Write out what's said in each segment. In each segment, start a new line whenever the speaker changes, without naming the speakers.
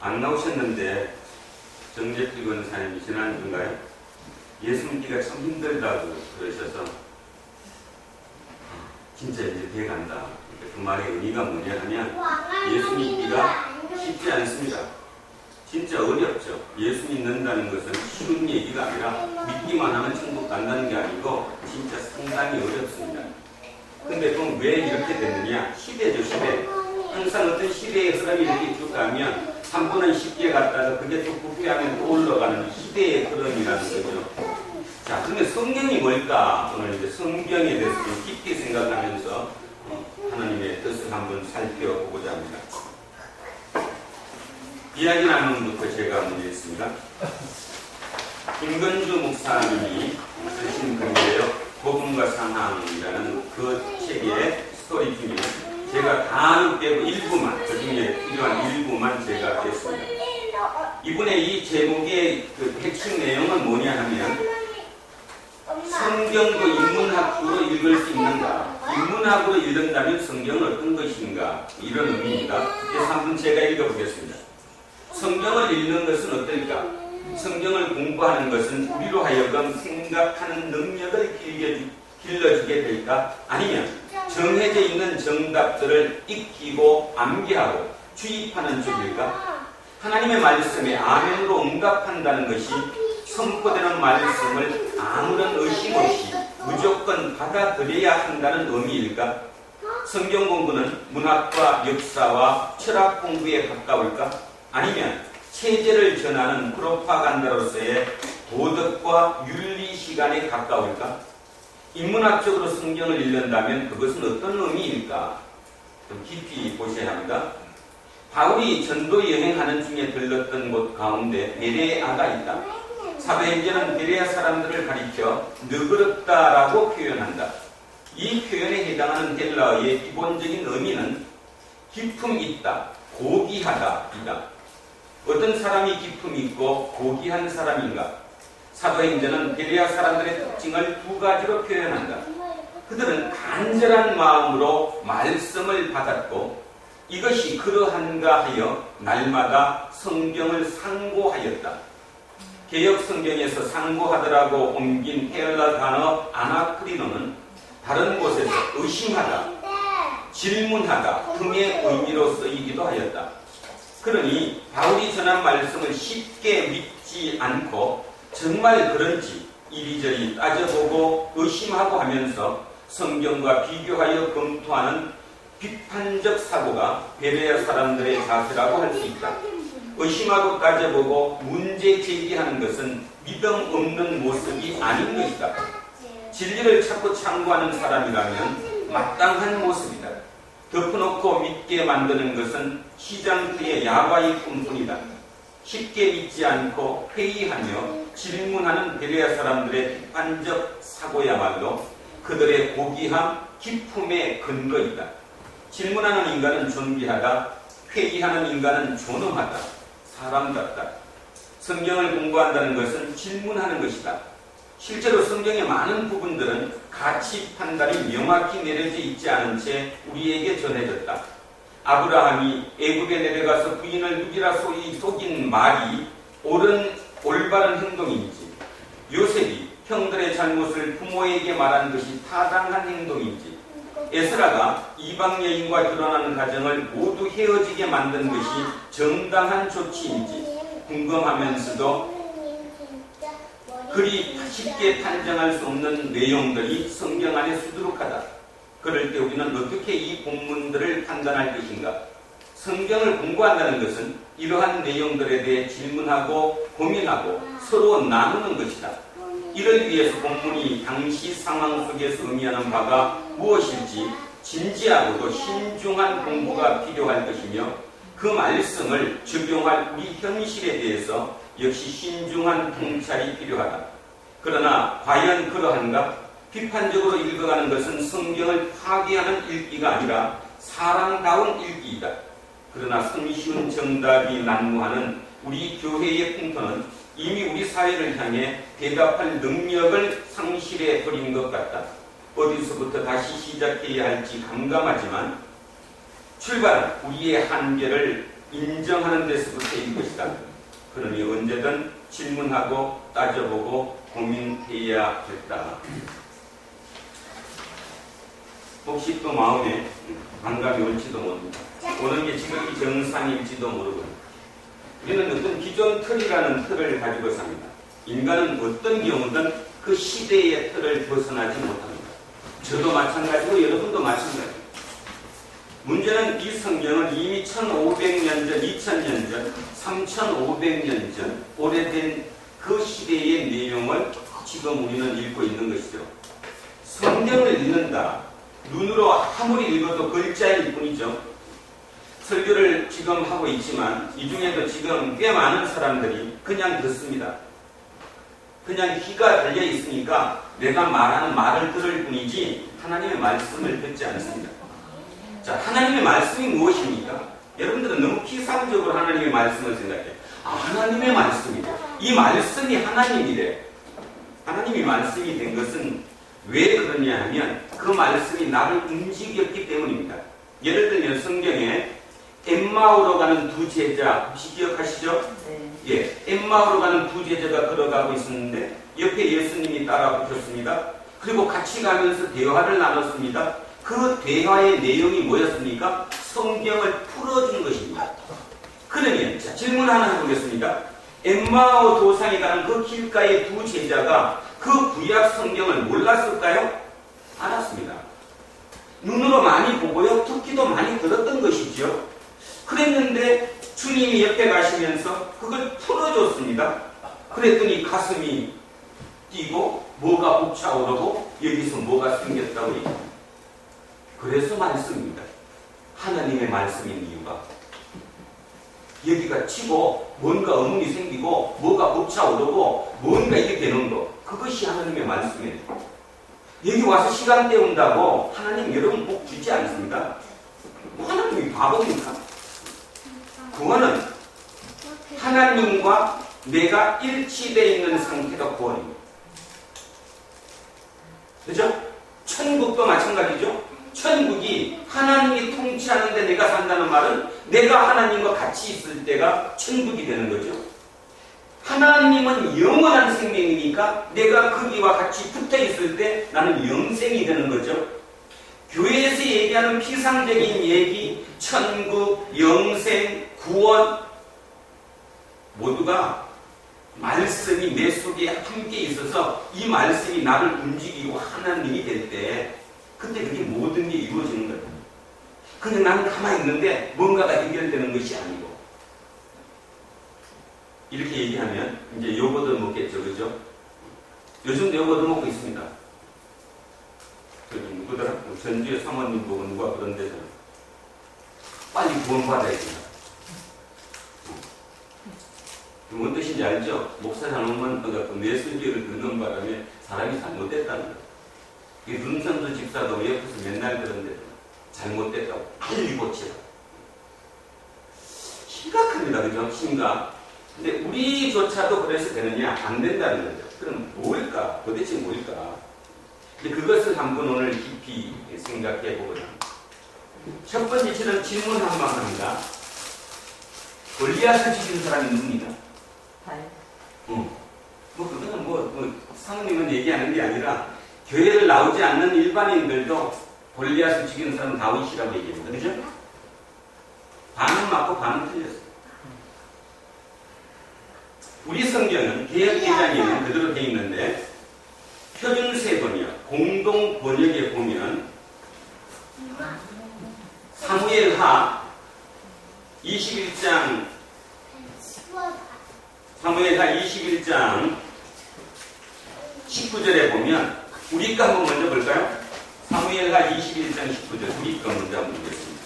안 나오셨는데 정재필 권사님이 지난주인가요? 예수 믿기가 참 힘들다고 그러셔서 진짜 이제 돼간다. 그 말의 의미가 뭐냐 하면 예수 믿기가 쉽지 않습니다. 진짜 어렵죠. 예수 믿는다는 것은 쉬운 얘기가 아니라 믿기만 하면 천국 간다는 게 아니고 진짜 상당히 어렵습니다. 근데 그럼 왜 이렇게 됐느냐? 시대죠, 시대. 항상 어떤 시대의 흐름이 이렇게 쭉 가면 한 번은 쉽게 갔다가 그게 또 부패하면 또 올라가는 시대의 흐름이라는 거죠. 자, 그러면 성경이 뭘까? 오늘 이제 성경에 대해서 좀 깊게 생각하면서 하나님의 뜻을 한번 살펴보고자 합니다. 이야기 나누는부터 제가 먼저 했습니다. 김건주 목사님이 쓰신 글이에요. 복음과 상황이라는 그 책의 스토리 중에 제가 다 빼고 일부만, 그 중에 필요한 일부만 제가 뺐습니다. 이분의 이 제목의 그 핵심 내용은 뭐냐 하면 성경도 인문학으로 읽을 수 있는가? 인문학으로 읽는다면 성경은 어떤 것인가? 이런 의미입니다. 그래서 한번 제가 읽어보겠습니다. 성경을 읽는 것은 어떨까? 성경을 공부하는 것은 우리로 하여금 생각하는 능력을 길러주게 될까? 아니면 정해져 있는 정답들을 익히고 암기하고 주입하는 쪽일까? 하나님의 말씀에 아멘으로 응답한다는 것이 선포되는 말씀을 아무런 의심 없이 무조건 받아들여야 한다는 의미일까? 성경 공부는 문학과 역사와 철학 공부에 가까울까? 아니면 체제를 전하는 프로파간다로서의 도덕과 윤리 시간에 가까울까? 인문학적으로 성경을 읽는다면 그것은 어떤 의미일까? 좀 깊이 보셔야 합니다. 바울이 전도 여행하는 중에 들렀던 곳 가운데 베레아가 있다. 사도행전은 베레아 사람들을 가리켜 너그럽다라고 표현한다. 이 표현에 해당하는 헬라어의 기본적인 의미는 기품 있다, 고귀하다 이다. 어떤 사람이 기품 있고 고귀한 사람인가? 사도행전은 베레아 사람들의 특징을 두 가지로 표현한다. 그들은 간절한 마음으로 말씀을 받았고 이것이 그러한가 하여 날마다 성경을 상고하였다. 개역 성경에서 상고하더라고 옮긴 헬라 단어 아나크리노는 다른 곳에서 의심하다, 질문하다 등의 의미로 쓰이기도 하였다. 그러니 바울이 전한 말씀을 쉽게 믿지 않고 정말 그런지 이리저리 따져보고 의심하고 하면서 성경과 비교하여 검토하는 비판적 사고가 베레아 사람들의 자세라고 할 수 있다. 의심하고 따져보고 문제 제기하는 것은 믿음 없는 모습이 아닌 것이다. 진리를 찾고 참고하는 사람이라면 마땅한 모습이다. 덮어놓고 믿게 만드는 것은 시장터의 야바이 꿈뿐이다. 쉽게 믿지 않고 회의하며 질문하는 베레아 사람들의 비판적 사고야말로 그들의 고귀함, 기품의 근거이다. 질문하는 인간은 존귀하다. 회의하는 인간은 존엄하다. 사람답다. 성경을 공부한다는 것은 질문하는 것이다. 실제로 성경의 많은 부분들은 가치 판단이 명확히 내려져 있지 않은 채 우리에게 전해졌다. 아브라함이 애굽에 내려가서 부인을 누기라 속인 말이 올바른 행동인지, 요셉이 형들의 잘못을 부모에게 말한 것이 타당한 행동인지, 에스라가 이방 여인과 결혼하는 가정을 모두 헤어지게 만든 것이 정당한 조치인지 궁금하면서도 그리 쉽게 판정할 수 없는 내용들이 성경 안에 수두룩하다. 그럴 때 우리는 어떻게 이 본문들을 판단할 것인가? 성경을 공부한다는 것은 이러한 내용들에 대해 질문하고 고민하고 서로 나누는 것이다. 이를 위해서 본문이 당시 상황 속에서 의미하는 바가 무엇일지 진지하고도 신중한 공부가 필요할 것이며 그 말씀을 적용할 우리 현실에 대해서 역시 신중한 통찰이 필요하다. 그러나 과연 그러한가? 비판적으로 읽어가는 것은 성경을 파괴하는 읽기가 아니라 사랑다운 읽기이다. 그러나 성쉬운 정답이 난무하는 우리 교회의 풍토는 이미 우리 사회를 향해 대답할 능력을 상실해 버린 것 같다. 어디서부터 다시 시작해야 할지 감감하지만 출발은 우리의 한계를 인정하는 데서부터인 것이다. 그러니 언제든 질문하고 따져보고 고민해야겠다. 혹시 또 마음에 반감이 올지도 모릅니다. 오는 게 지극히 정상일지도 모르고 우리는 어떤 기존 틀이라는 틀을 가지고 삽니다. 인간은 어떤 경우든 그 시대의 틀을 벗어나지 못합니다. 저도 마찬가지고 여러분도 마찬가지입니다. 문제는 이 성경은 이미 1500년 전, 2000년 전, 3500년 전 오래된 그 시대의 내용을 지금 우리는 읽고 있는 것이죠. 성경을 읽는다. 눈으로 아무리 읽어도 글자일 뿐이죠. 설교를 지금 하고 있지만 이 중에도 지금 꽤 많은 사람들이 그냥 듣습니다. 그냥 귀가 달려 있으니까 내가 말하는 말을 들을 뿐이지 하나님의 말씀을 듣지 않습니다. 자, 하나님의 말씀이 무엇입니까? 여러분들은 너무 피상적으로 하나님의 말씀을 생각해요. 아, 하나님의 말씀이래. 이 말씀이 하나님이래. 하나님이 말씀이 된 것은 왜 그러냐 하면 그 말씀이 나를 움직였기 때문입니다. 예를 들면 성경에 엠마오로 가는 두 제자 혹시 기억하시죠?
네.
예, 엠마오로 가는 두 제자가 걸어가고 있었는데 옆에 예수님이 따라 붙였습니다. 그리고 같이 가면서 대화를 나눴습니다. 그 대화의 내용이 뭐였습니까? 성경을 풀어준 것입니다. 그러면 자, 질문 하나 해보겠습니다. 엠마오 도상에 가는 그 길가의 두 제자가 그 구약 성경을 몰랐을까요? 알았습니다. 눈으로 많이 보고요, 듣기도 많이 들었던 것이죠. 그랬는데 주님이 옆에 가시면서 그걸 풀어줬습니다. 그랬더니 가슴이 뛰고 뭐가 벅차오르고 여기서 뭐가 생겼다고 얘기합니다. 그래서 말씀입니다. 하나님의 말씀인 이유가 여기가 치고 뭔가 의문이 생기고 뭐가 벅차오르고 뭔가 이게 되는 거, 그것이 하나님의 말씀이에요. 여기 와서 시간 때운다고 하나님 여러분 복 주지 않습니다. 하나님이 바보입니까? 구원은 하나님과 내가 일치되어 있는 상태가 구원입니다. 그죠? 천국도 마찬가지죠? 천국이 하나님이 통치하는데 내가 산다는 말은 내가 하나님과 같이 있을 때가 천국이 되는 거죠. 하나님은 영원한 생명이니까 내가 거기와 같이 붙어 있을 때 나는 영생이 되는 거죠. 교회에서 얘기하는 피상적인 얘기, 천국, 영생, 구원 모두가 말씀이 내 속에 함께 있어서 이 말씀이 나를 움직이고 하나님이 될 때 그때 그게 모든 게 이루어지는 거예요. 근데 나는 가만히 있는데 뭔가가 해결되는 것이 아니고 이렇게 얘기하면 이제 요거도 먹겠죠, 그죠? 요즘도 요거도 먹고 있습니다. 누구더라? 전주의 사모님 보고 누가 그런데 빨리 구원받아야 된다. 뭔 뜻인지 알죠? 목사 장로만 뇌술기를 듣는 바람에 사람이 잘못됐다는 거예요. 이 눈선도 집사도 옆에서 맨날 그런데 잘못됐다고 빨리 고치라. 심각합니다. 그죠? 심각. 근데 우리조차도 그래서 되느냐? 안 된다는 거죠. 그럼 뭘까? 도대체 뭘까? 근데 그것을 한번 오늘 깊이 생각해 보고자 합니다. 첫 번째처럼 질문 한 번 합니다. 골리앗을 죽인 사람이 누굽니까? 그거는 사모님은 얘기하는 게 아니라 교회를 나오지 않는 일반인들도 골리앗을 죽이는 사람은 다윗이라고 얘기합니다. 그죠? 반은 맞고 반은 틀렸어요. 우리 성경은 개역개정에는 그대로 되어 있는데 표준세 번역, 공동 번역에 보면 사무엘하 21장 19절에 보면 우리 거 한번 먼저 볼까요? 사무엘하 21장 19절 우리 거 먼저 한번 보겠습니다.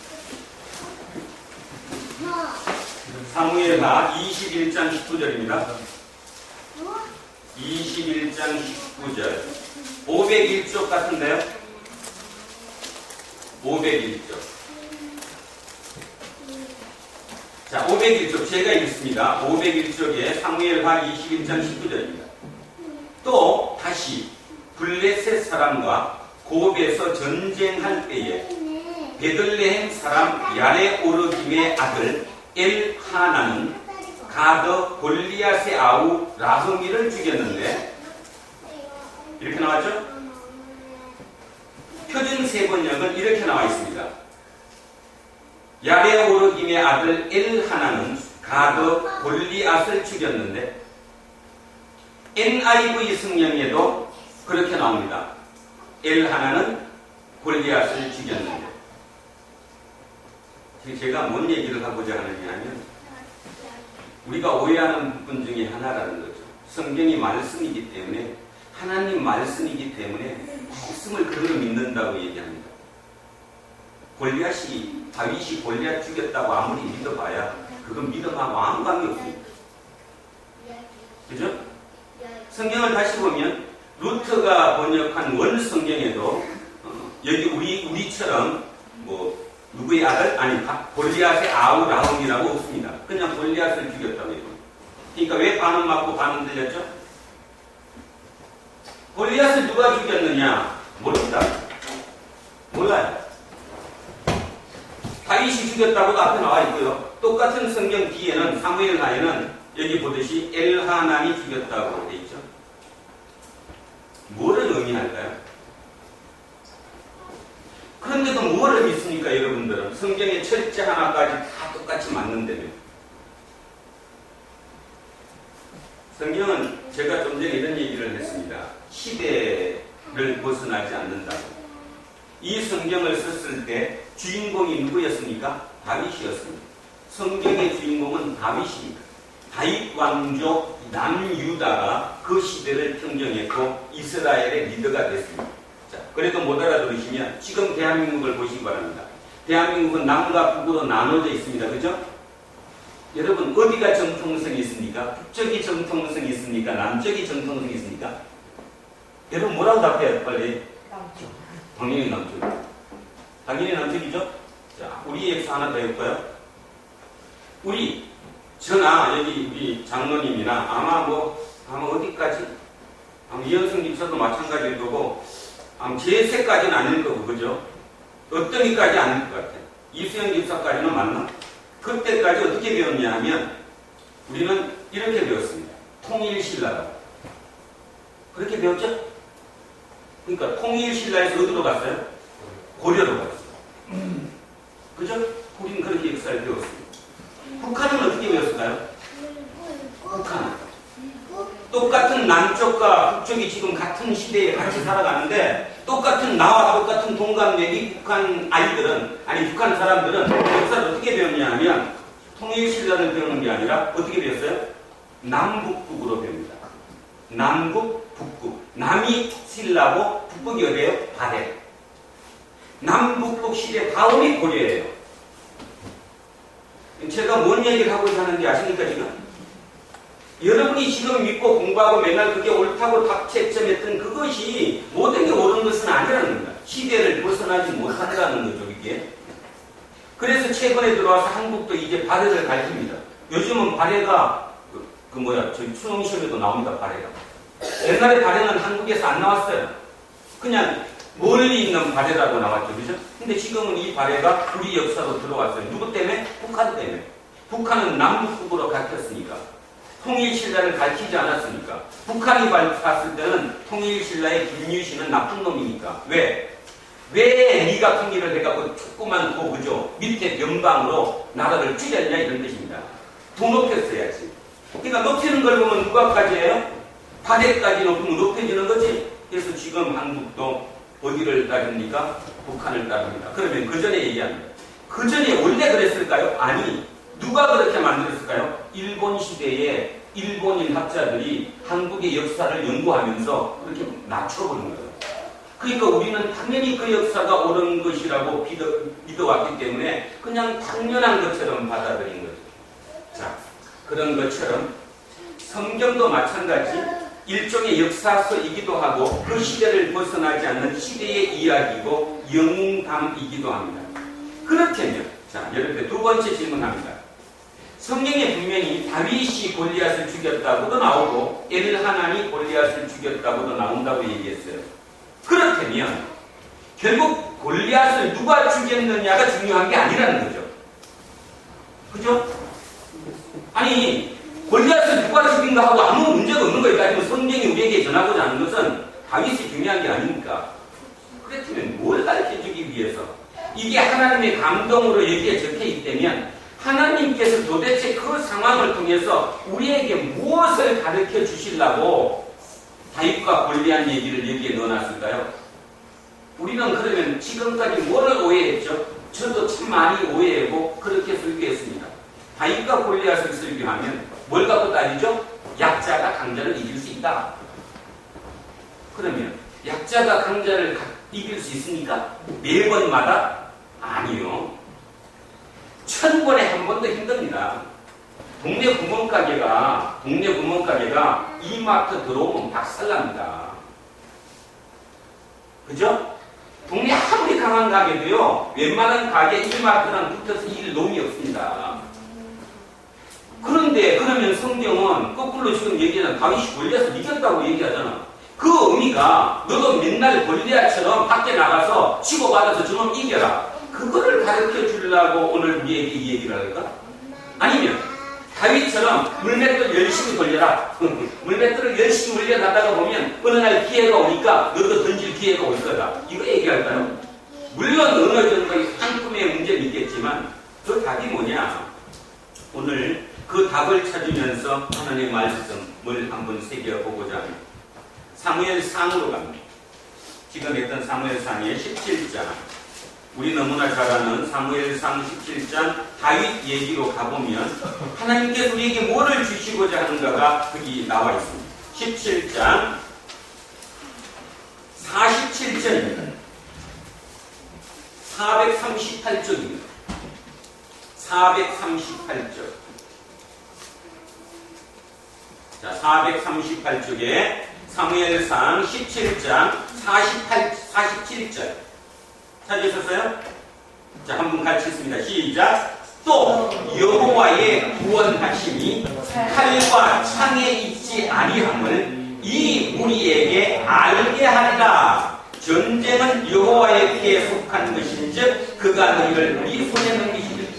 사무엘하 21장 19절입니다. 21장 19절 501쪽 같은데요? 501쪽. 자, 501쪽 제가 읽습니다. 501쪽에 사무엘하 21장 19절입니다. 또 다시 블레셋 사람과 고업에서 전쟁할 때에 베들레헴 사람 야레오르김의 아들 엘하나는 가드 골리앗의 아우 라흐미를 죽였는데 이렇게 나왔죠? 표준 세번역은 이렇게 나와 있습니다. 야베오르김의 아들 엘하나는 가드 골리앗을 죽였는데 NIV 성경에도 그렇게 나옵니다. 엘하나는 골리앗을 죽였는데 제가 뭔 얘기를 하고자 하느냐 하면 우리가 오해하는 부분 중에 하나라는 거죠. 성경이 말씀이기 때문에 하나님 말씀이기 때문에 말씀을 그대로 믿는다고 얘기합니다. 다윗이 골리앗 죽였다고 아무리 믿어봐야 그건 믿음하고 아무 관계 없습니다. 그죠? 성경을 다시 보면 루터가 번역한 원 성경에도 여기 우리처럼 뭐 누구의 아들? 아니 골리앗의 아우 라움이라고 없습니다. 그냥 골리앗을 죽였다고 해요. 그러니까 왜 반은 맞고 반은 들렸죠? 골리앗을 누가 죽였느냐? 모릅니다. 몰라요. 다윗이 죽였다고도 앞에 나와 있고요. 똑같은 성경 뒤에는 사무엘하에는 여기 보듯이 엘하난이 죽였다고 되어 있죠. 뭐를 의미할까요? 그런데도 뭐를 믿습니까, 여러분들은? 성경의 철제 하나까지 다 똑같이 맞는다며. 성경은 제가 좀 전에 이런 얘기를 했습니다. 시대를 벗어나지 않는다고. 이 성경을 썼을 때 주인공이 누구였습니까? 다윗이었습니다. 성경의 주인공은 다윗입니다. 다윗 왕족 남유다가 그 시대를 평정했고 이스라엘의 리더가 됐습니다. 자, 그래도 못 알아들으시면 지금 대한민국을 보시기 바랍니다. 대한민국은 남과 북으로 나눠져 있습니다. 그죠? 여러분 어디가 정통성이 있습니까? 북쪽이 정통성이 있습니까? 남쪽이 정통성이 있습니까? 여러분 뭐라고 답해요? 빨리. 남쪽. 당연히 남쪽. 당연히 남쪽이죠? 자, 우리 역사 하나 더 해볼까요? 저나 여기 우리 장로님이나 아마 어디까지? 아마 이현승 집사도 마찬가지일 거고 아마 제3까지는 아닐 거고, 그죠? 어떤 이까지 아닐 것 같아요. 이수영 집사까지는 맞나? 그때까지 어떻게 배웠냐 하면 우리는 이렇게 배웠습니다. 통일신라라고. 그렇게 배웠죠? 그러니까 통일신라에서 어디로 갔어요? 고려로 갔어요. 그죠? 우리는 그렇게 역사를 배웠습니다. 북한은 어떻게 배웠을까요? 북한. 똑같은 남쪽과 북쪽이 지금 같은 시대에 같이 살아가는데 똑같은 나와 똑같은 동갑내기 북한 아이들은, 아니 북한 사람들은 역사를 어떻게 배웠냐 하면 통일신라를 배우는 게 아니라 어떻게 배웠어요? 남북북으로 배웁니다. 남북, 북북. 남이 신라고 북북이 어디예요? 발해. 남북북 시대 다음이 고려예요. 제가 뭔 얘기를 하고자 하는지 아십니까 지금? 여러분이 지금 믿고 공부하고 맨날 그게 옳다고 닥채점했던 그것이 모든 게 옳은 것은 아니라는 겁니다. 시대를 벗어나지 못한다는 거죠, 이게. 그래서 최근에 들어와서 한국도 이제 발해를 가르칩니다. 요즘은 발해가 저희 수능시험에도 나옵니다, 발해가. 옛날에 발해는 한국에서 안 나왔어요. 그냥 멀리 있는 발해라고 나왔죠, 그죠? 근데 지금은 이 발해가 우리 역사로 들어왔어요. 누구 때문에? 북한 때문에. 북한은 남북북으로 가르쳤으니까. 통일신라를 가르치지 않았으니까. 북한이 봤을 때는 통일신라의 김유신은 나쁜 놈이니까. 왜 네가 통일을 해갖고 조그만 그죠? 밑에 변방으로 나라를 줄였냐 이런 뜻입니다. 더 높였어야지. 그러니까 높이는 걸 보면 누가까지 해요? 발해까지 높으면 높여지는 거지. 그래서 지금 한국도 어디를 따릅니까? 북한을 따릅니다. 그러면 그 전에 얘기합니다. 그 전에 원래 그랬을까요? 아니. 누가 그렇게 만들었을까요? 일본 시대에 일본인 학자들이 한국의 역사를 연구하면서 그렇게 낮춰버린 거예요. 그러니까 우리는 당연히 그 역사가 옳은 것이라고 믿어왔기 때문에 그냥 당연한 것처럼 받아들인 거죠. 자, 그런 것처럼 성경도 마찬가지 일종의 역사서이기도 하고 그 시대를 벗어나지 않는 시대의 이야기이고 영웅담이기도 합니다. 그렇다면, 자, 여러분들 두 번째 질문합니다. 성경에 분명히 다윗이 골리앗을 죽였다고도 나오고 엘하난이 골리앗을 죽였다고도 나온다고 얘기했어요. 그렇다면 결국 골리앗을 누가 죽였느냐가 중요한 게 아니라는 거죠. 그죠? 아니 골리앗을 누가 죽인가 하고 아무 문제가 없는 거예요. 따지면 성경이 우리에게 전하고자 하는 것은 다윗이 중요한 게 아닙니까? 그렇다면 뭘 가르쳐주기 위해서? 이게 하나님의 감동으로 여기에 적혀있기 때문에 하나님께서 도대체 그 상황을 통해서 우리에게 무엇을 가르쳐 주시려고 다윗과 골리앗 얘기를 여기에 넣어놨을까요? 우리는 그러면 지금까지 뭐를 오해했죠? 저도 참 많이 오해하고 그렇게 설교했습니다. 다윗과 골리앗을 설교하면 뭘 갖고 따지죠? 약자가 강자를 이길 수 있다. 그러면 약자가 강자를 이길 수 있습니까? 매번마다? 아니요. 1000번에 한 번도 힘듭니다. 동네 구멍가게가 이마트 들어오면 박살납니다. 그죠? 동네 아무리 강한 가게도요, 웬만한 가게 이마트랑 붙어서 이길 놈이 없습니다. 그런데 그러면 성경은 거꾸로 지금 얘기하는 다윗이 골리앗을 이겼다고 얘기하잖아. 그 의미가 너도 맨날 골리앗처럼 밖에 나가서 치고받아서 저놈 이겨라. 그거를 가르쳐 주려고 오늘 우리에게 이 얘기를 할까? 아니면 다윗처럼 물맷돌 열심히 돌려라. 물맷돌을 열심히 물려가다가 보면 어느 날 기회가 오니까 너도 던질 기회가 올 거다. 이거 얘기할까요? 물론 어느 정도의 상품의 문제는 있겠지만 그 답이 뭐냐? 오늘 그 답을 찾으면서 하나님의 말씀을 한번 새겨보고자 합니다. 사무엘상으로 갑니다. 지금 했던 사무엘상의 17장, 우리 너무나 잘 아는 사무엘상 17장 다윗 얘기로 가보면 하나님께서 우리에게 뭐를 주시고자 하는가가 거기 나와 있습니다. 17장 47절입니다. 438쪽입니다. 438쪽. 자, 438쪽에 사무엘상 17장 47절 찾으셨어요? 자, 한번 같이 읽습니다. 시작. 또 여호와의 구원하심이 칼과 창에 있지 아니함을 이 무리에게 알게 하리라. 전쟁은 여호와의 피에 속한 것인즉 그가 너희를 우리 손에 넘기시리라.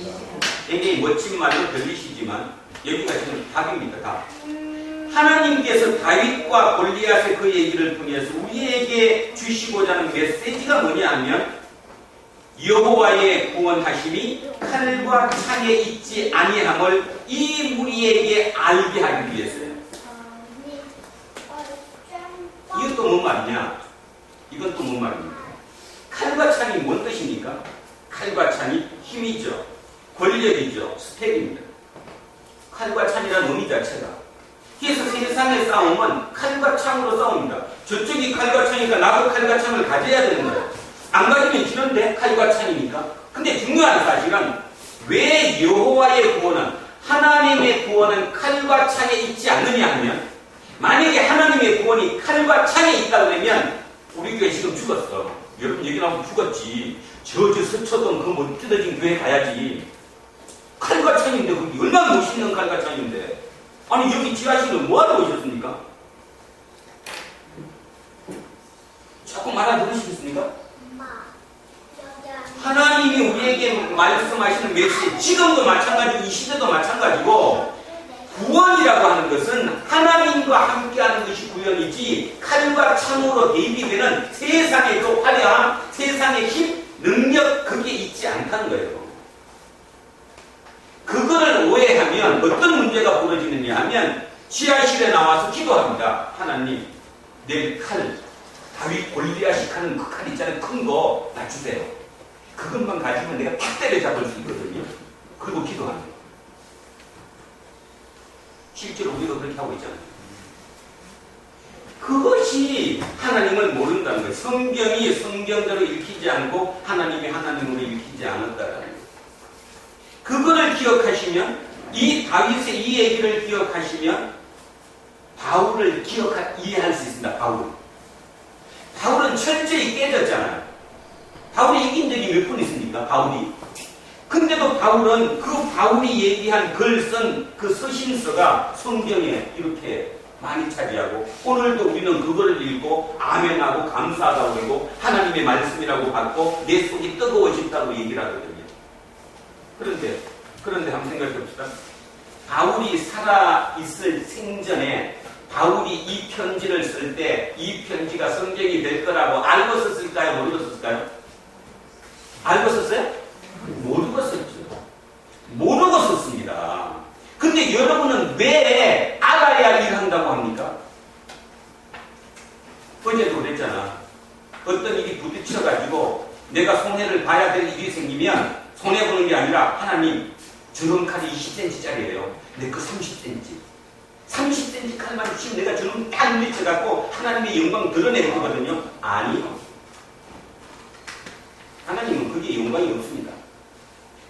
굉장히 멋진 말로 들리시지만 여기가 지금 답입니다. 답. 하나님께서 다윗과 골리앗의 그 얘기를 통해서 우리에게 주시고자 하는 메시지가 뭐냐 하면 여호와의 구원하심이 칼과 창에 있지 아니함을 이 무리에게 알게 하기 위해서요. 이것도 뭔 말이냐? 이건 또 뭔 말입니까? 칼과 창이 뭔 뜻입니까? 칼과 창이 힘이죠. 권력이죠. 스펙입니다. 칼과 창이라는 의미 자체가. 그래서 세상의 싸움은 칼과 창으로 싸웁니다. 저쪽이 칼과 창이니까 나도 칼과 창을 가져야 되는 거예요. 안 가지면 지는데 칼과 창이니까. 근데 중요한 사실은 왜 여호와의 구원은 하나님의 구원은 칼과 창에 있지 않느냐 하면 만약에 하나님의 구원이 칼과 창에 있다고 되면 우리 교회 지금 죽었어. 여러분 얘기 나오면 죽었지. 저 서초동 그 못 뜯어진 교회 가야지. 칼과 창인데 그게 얼마나 멋있는 칼과 창인데. 아니 여기 지하실은 뭐하러 오셨습니까? 자꾸 알아들으시겠습니까? 하나님이 우리에게 말씀하시는 메시지 지금도 마찬가지고 이 시대도 마찬가지고 구원이라고 하는 것은 하나님과 함께하는 것이 구원이지 칼과 창으로 대비되는 세상의 그 화려함, 세상의 힘, 능력 그게 있지 않다는 거예요. 그거를 오해하면 어떤 문제가 벌어지느냐 하면 지하실에 나와서 기도합니다. 하나님 내 칼, 다윗 골리앗이 하는 그 칼 있잖아요. 큰 거 나 주세요. 그것만 가지면 내가 탁 때려잡을 수 있거든요. 그리고 기도합니다. 실제로 우리가 그렇게 하고 있잖아요. 그것이 하나님을 모른다는 거예요. 성경이 성경대로 읽히지 않고 하나님이 하나님으로 읽히지 않았다라는 거예요. 그거를 기억하시면 이 다윗의 이 얘기를 기억하시면 바울을 이해할 수 있습니다. 바울은 철저히 깨졌잖아요. 바울이 이긴 적이 몇 번 있습니까? 바울이. 근데도 바울은 그 바울이 얘기한 글 쓴 그 서신서가 성경에 이렇게 많이 차지하고 오늘도 우리는 그거를 읽고 아멘하고 감사하다고 그러고 하나님의 말씀이라고 받고 내 속이 뜨거워진다고 얘기를 하거든요. 그런데 한번 생각해 봅시다. 바울이 살아있을 생전에 바울이 이 편지를 쓸 때 이 편지가 성경이 될 거라고 알고 썼을까요? 모르고 썼을까요? 알고 썼어요? 모르고 썼죠. 모르고 썼습니다. 근데 여러분은 왜 알아야 일한다고 합니까? 어제도 그랬잖아. 어떤 일이 부딪혀가지고 내가 손해를 봐야 될 일이 생기면 손해보는 게 아니라 하나님 저런 칼이 20cm짜리예요. 내 거 30cm. 30cm 칼만 주시면 내가 저런 딱 물리쳐갖고 하나님의 영광 드러낼 거거든요. 아니요. 하나님은 그게 영광이 없습니다.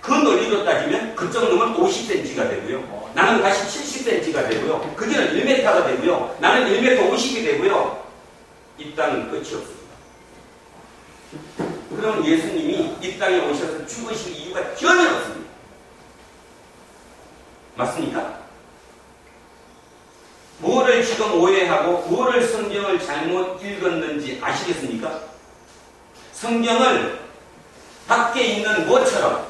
그 논리로 따지면 그 정도면 50cm가 되고요. 나는 다시 70cm가 되고요. 그게는 1m가 되고요. 나는 1m 50이 되고요. 이 땅은 끝이 없습니다. 그럼 예수님이 이 땅에 오셔서 죽으실 이유가 전혀 없습니다. 맞습니까? 뭐를 지금 오해하고 뭐를 성경을 잘못 읽었는지 아시겠습니까? 성경을 밖에 있는 뭐처럼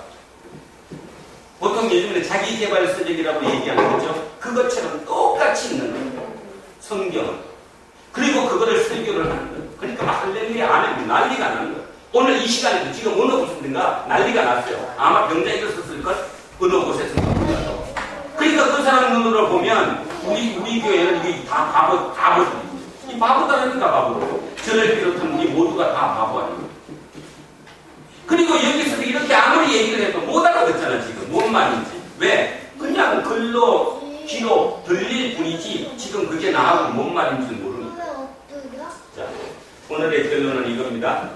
보통 요즘에 자기개발서적이라고 얘기하는 거죠. 그것처럼 똑같이 있는 거예요. 성경은. 그리고 그거를 설교를 하는 거예요. 그러니까 할렐루야 아멘 난리가 나는 거예요. 오늘 이 시간에도 지금 어느 곳인가 난리가 났어요. 아마 병자 일었을걸 어느 곳에서. 그러니까 그 사람 눈으로 보면 우리 교회는 이게 다 바보들이. 이 바보다라니까 바보. 저를 비롯한 우리 모두가 다 바보 아니에요. 그리고 여기서도 이렇게 아무리 얘기를 해도 못 알아듣잖아 지금. 뭔 말인지. 왜? 그냥 글로 귀로 들릴 뿐이지 지금 그게 나하고 뭔 말인지 모르니까. 자, 오늘의 결론은 이겁니다.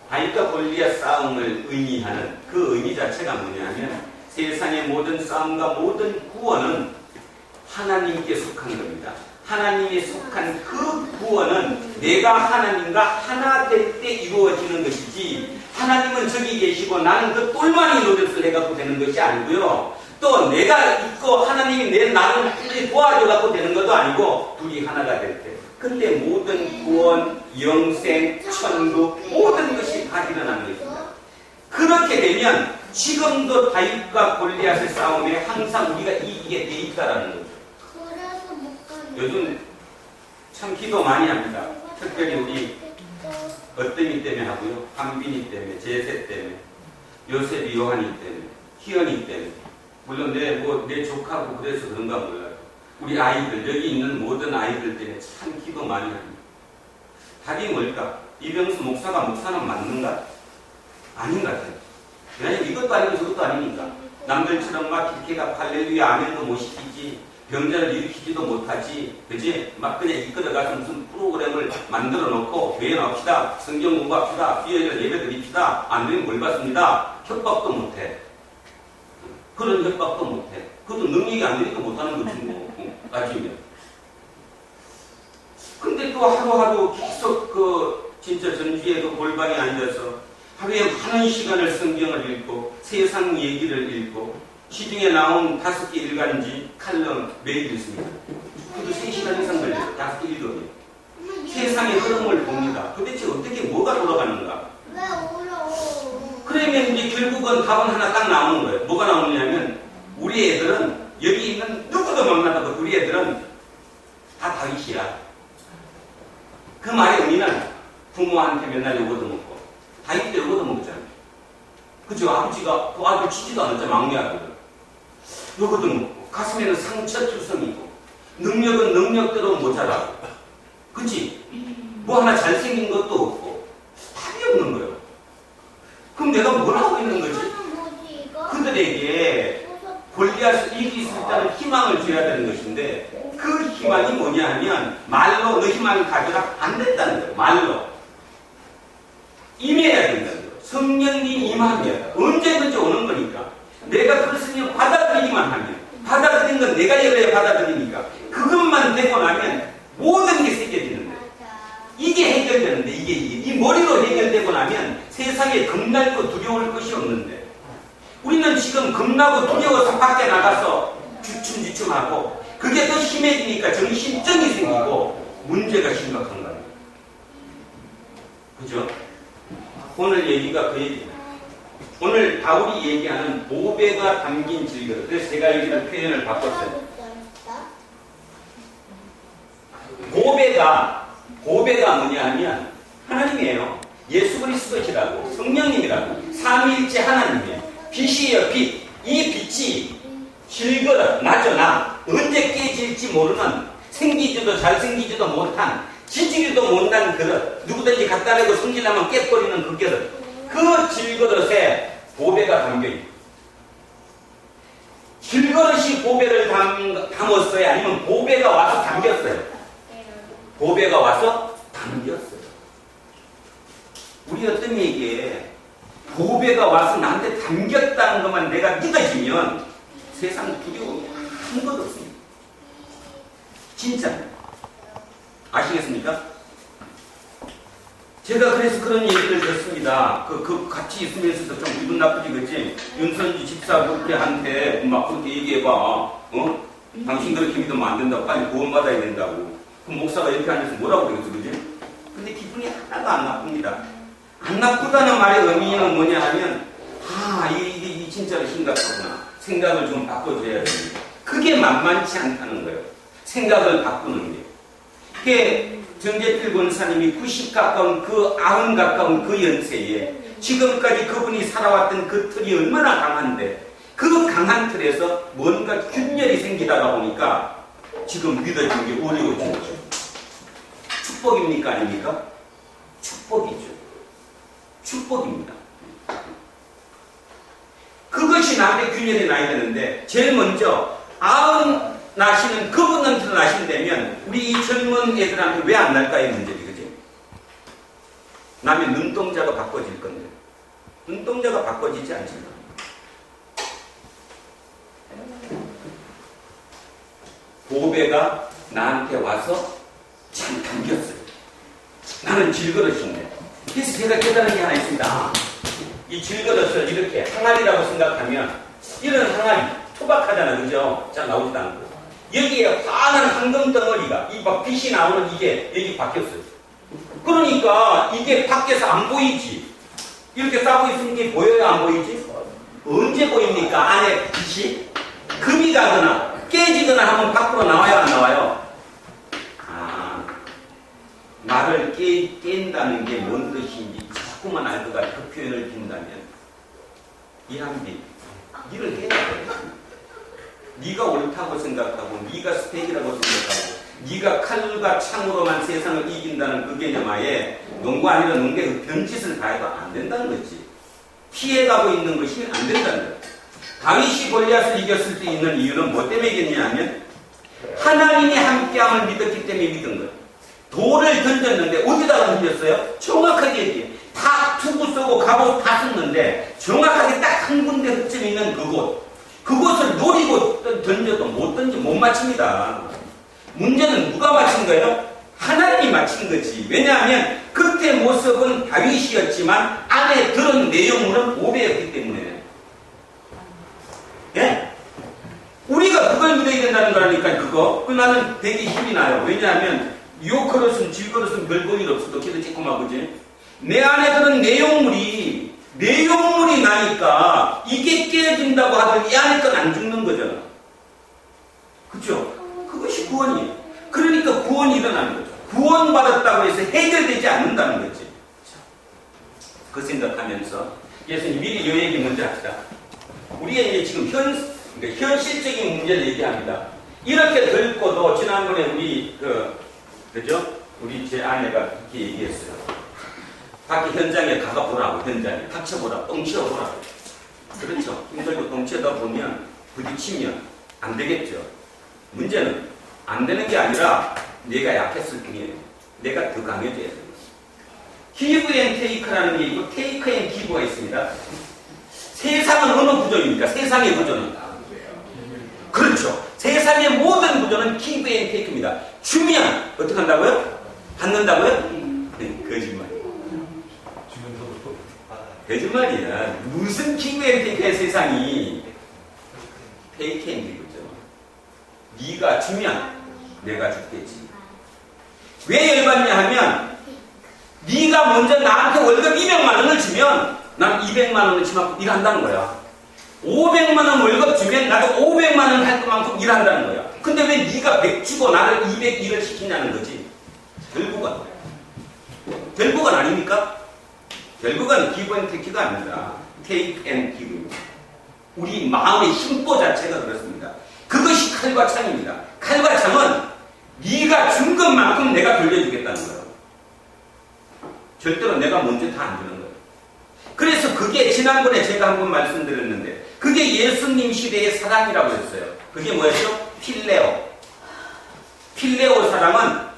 다윗과 골리앗 싸움을 의미하는 그 의미 자체가 뭐냐면 세상의 모든 싸움과 모든 구원은 하나님께 속한 겁니다. 하나님에 속한 그 구원은 내가 하나님과 하나 될 때 이루어지는 것이지 하나님은 저기 계시고 나는 그 똘마니 노릇을 해갖고 되는 것이 아니고요. 또 내가 있고 하나님이 나를 도와줘갖고 되는 것도 아니고 둘이 하나가 될 때 그때 모든 구원, 영생, 천국 모든 것이 다 일어나는 것입니다. 그렇게 되면 지금도 다윗과 골리앗의 싸움에 항상 우리가 이기게 돼 있다라는 거죠. 요즘 참 기도 많이 합니다. 특별히 우리 어떤 때문에 하고요. 한빈이 때문에, 제세 때문에, 요셉이 요한이 때문에, 희연이 때문에. 물론 내 조카고 그래서 그런가 몰라요. 우리 아이들, 여기 있는 모든 아이들 때문에 참 기도 많이 합니다. 답이 뭘까? 이병수 목사가 목사는 맞는가? 아닌 것 같아요. 왜냐하면 이것도 아니고 저것도 아니니까. 남들처럼 막 기계가 할렐루야 아멘도 못 시키지. 병자를 일으키지도 못하지. 그지? 막 그냥 이끌어가서 무슨 프로그램을 만들어 놓고 교회 나옵시다. 성경 공부합시다. 수요일에 예배 드립시다. 안 되면 뭘 받습니다. 협박도 못해. 그런 협박도 못해. 그것도 능력이 안 되니까 못하는 거지 뭐. 따지면. 근데 또 하루하루 계속 진짜 전주에 골방에 앉아서 하루에 많은 시간을 성경을 읽고 세상 얘기를 읽고 시중에 나온 5개 일간지 칼럼 매일 읽습니다. 그래도 3시간 이상 걸려요. 5개 읽어요. 세상의 흐름을 봅니다. 도대체 어떻게 뭐가 돌아가는가?
왜 울어?
그러면 이제 결국은 답은 하나 딱 나오는 거예요. 뭐가 나오느냐면 우리 애들은 여기 있는 누구도 만나도 우리 애들은 다 다윗이야. 그 말의 의미는 부모한테 맨날 요거도 먹고 다윗 때 요거도 먹잖아요. 그죠? 아버지가 그 아들 치지도 않았죠. 막내 아들은. 요거도 먹고 가슴에는 상처투성이고 능력은 능력대로 모자라고. 그치? 뭐 하나 잘생긴 것도 없고 답이 없는 거예요. 그럼 내가 뭘 하고 있는 거지? 그들에게 골리앗을 이길 수 있다는 희망을 줘야 되는 것인데 그 희망이 뭐냐 하면 말로 너 희망을 가져라 안 된다는 거예요. 말로 임해야 된다는 거예요. 성령님 임하면 언제든지 오는 거니까 내가 그것을 받아들이기만 하면 받아들인 건 내가 열어야 받아들이니까 그것만 되고 나면 모든 게 새겨지는 거예요. 이게 해결되는데 이게 이 머리로 해결되고 나면 세상에 겁날고 두려울 것이 없는데 우리는 지금 겁나고 두려워서 밖에 나가서 주춤주춤하고 그게 더 심해지니까 정신증이 생기고 문제가 심각한 거예요. 그죠? 오늘 얘기가 그 얘기예요. 오늘 바울이 얘기하는 보배가 담긴 질그릇. 그래서 제가 여기는 표현을 바꿨어요. 보배가 뭐냐 하면 하나님이에요. 예수 그리스도시라고, 성령님이라고, 삼위일체 하나님이에요. 빛이에요, 빛. 이 빛이 질그릇, 나저나 언제 깨질지 모르는, 생기지도 잘생기지도 못한, 지지리도 못난 그릇, 누구든지 갖다 대고 성질나면 깨버리는 그 그릇, 그 질그릇에 보배가 담겨있어요. 질그릇이 보배를 담았어요? 아니면 보배가 와서 담겼어요? 보배가 와서 담겼어요. 우리 어떤 얘기에 보배가 와서 나한테 담겼다는 것만 내가 믿어지면 세상 두려움이 아무것도 없습니다. 진짜. 아시겠습니까? 제가 그래서 그런 얘기를 듣습니다. 같이 있으면서도 좀 기분 나쁘지, 그치? 윤선지 집사 그렇게한테 막 그렇게 얘기해봐. 어? 당신 그렇게 믿으면 안 된다고. 빨리 구원받아야 된다고. 그 목사가 이렇게 앉아서 뭐라고 그러겠어, 그지? 근데 기분이 하나도 안 나쁩니다. 안 나쁘다는 말의 의미는 뭐냐 하면, 이게 진짜로 심각하구나. 생각을 좀 바꿔줘야 됩니다. 그게 만만치 않다는 거예요. 생각을 바꾸는 게. 그게 정재필 권사님이 90 가까운 90 가까운 그 연세에 지금까지 그분이 살아왔던 그 틀이 얼마나 강한데 그 강한 틀에서 뭔가 균열이 생기다가 보니까 지금 믿어지는 게 어려워진 거죠. 축복입니까? 아닙니까? 축복이죠. 축복입니다. 그것이 나한테 균열이 나야 되는데 제일 먼저 나시는 그분한테 나신다면 우리 이 젊은 애들한테 왜 안 날까의 문제지, 그지? 나면 눈동자가 바꿔질 건데 눈동자가 바꿔지지 않잖아. 보배가 나한테 와서 참 담겼어요. 나는 질그릇인데. 그래서 제가 깨달은 게 하나 있습니다. 이 질그릇을 이렇게 항아리라고 생각하면 이런 항아리 투박하잖아, 그죠? 잘 나오지도 않고 여기에 환한 황금 덩어리가 이 막 빛이 나오는 이게 여기 박혔어요. 그러니까 이게 밖에서 안 보이지. 이렇게 싸고 있으면 이게 보여요, 안 보이지? 언제 보입니까? 안에 빛이 금이 가거나 깨지거나 하면 밖으로 나와요, 안 나와요? 나를 깬다는 게 뭔 뜻인지 자꾸만 알 것 같아. 그 표현을 빈다면 이한빛 일을 해야 돼. 네가 옳다고 생각하고 네가 스펙이라고 생각하고 네가 칼과 창으로만 세상을 이긴다는 그 개념 하에 농구 아니라 농구의 변짓을 다 해도 안 된다는 거지. 피해가고 있는 것이 안 된다는 거야. 다윗이 골리앗을 이겼을 때 있는 이유는 뭐 때문에 이겼냐 하면 하나님이 함께함을 믿었기 때문에 믿은 거야. 돌을 던졌는데 어디다가 던졌어요? 정확하게 얘기해. 다 투구 쏘고 갑옷 다 썼는데 정확하게 딱 한 군데 흑점 있는 그곳을 노리고 던져도 못 맞춥니다. 문제는 누가 맞힌 거예요? 하나님이 맞힌 거지. 왜냐하면 그때 모습은 다윗이었지만 안에 들은 내용물은 오배였기 때문에. 예? 우리가 그걸 믿어야 된다는 거라니까. 그 나는 되게 힘이 나요. 왜냐하면 요 그릇은 질그릇은 별 볼일 없어도 걔도 쬐꼬마, 그지? 내 안에 드는 내용물이 나니까 이게 깨진다고 하더니 이 안에 건 안 죽는 거잖아. 그죠? 그것이 구원이에요. 그러니까 구원이 일어나는 거죠. 구원받았다고 해서 해결되지 않는다는 거지. 그 생각하면서 예수님 미리 이 얘기 먼저 합시다. 우리가 이제 지금 현실적인 문제를 얘기합니다. 이렇게 듣고도 지난번에 우리 그죠? 우리 제 아내가 이렇게 얘기했어요. 밖에 현장에 가가 보라고, 현장에 닥쳐보라, 똥치어보라고. 그렇죠. 힘들고 똥치어다 보면 부딪히면 안 되겠죠. 문제는 안 되는 게 아니라 내가 약했을 뿐이에요. 내가 더 강해져야 돼요. 기브 앤 테이크라는 게 있고 테이크 앤 기브가 있습니다. 세상은 어느 구조입니까? 세상의 구조는. 그렇죠. 세상의 모든 구조는 기브 앤 테이크입니다. 주면 어떻게 한다고요? 받는다고요? 네, 거짓말. 거짓말이야. 무슨 기브 앤 테이크의 세상이 테이크 앤 기브죠. 네가 주면 내가 죽겠지. 왜 열받냐 하면 네가 먼저 나한테 월급 200만 원을 주면 난 200만 원어치만큼 일한다는 거야. 500만 원 월급 주면 나도 500만 원 할 것만큼 일한다는 거야. 근데 왜 네가 100 주고 나를 200 일을 시키냐는 거지. 결국은 아닙니까? 결국은 기브 앤 테이크가 아닙니다. 테이크 앤 기브입니다. 우리 마음의 심보 자체가 그렇습니다. 그것이 칼과 창입니다. 칼과 창은 네가 준 것만큼 내가 돌려주겠다는 거예요. 절대로 내가 먼저 다 안 주는 거예요. 그래서 그게 지난번에 제가 한번 말씀드렸는데 그게 예수님 시대의 사랑이라고 했어요. 그게 뭐였죠? 필레오 사랑은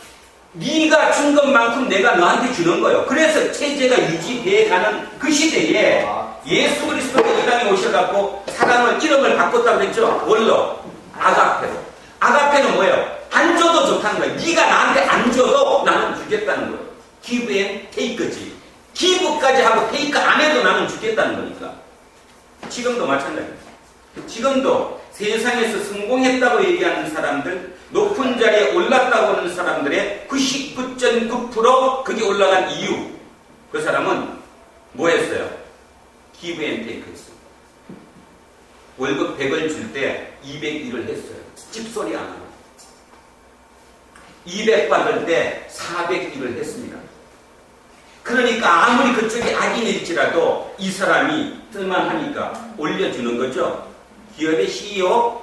네가 준 것만큼 내가 너한테 주는 거예요. 그래서 체제가 유지돼 가는 그 시대에 예수 그리스도가 이 땅에 오셔갖고 사랑을 이름을 바꿨다고 그랬죠. 뭘로? 아가페로. 아가페는 뭐예요? 안 줘도 좋다는 거예요. 네가 나한테 안 줘도 나는 주겠다는 거예요. 기브 앤 테이크지. 기브까지 하고 테이크 안 해도 나는 주겠다는 거니까. 지금도 마찬가지입니다. 지금도 세상에서 성공했다고 얘기하는 사람들, 높은 자리에 올랐다고 하는 사람들의 99.9% 그게 올라간 이유, 그 사람은 뭐 했어요? 기브 앤 테이크 했어요. 월급 100을 줄 때 201을 했어요. 집소리 안 하고. 200 받을 때 401을 했습니다. 그러니까 아무리 그쪽이 악인일지라도 이 사람이 쓸만하니까 올려주는 거죠. 기업의 CEO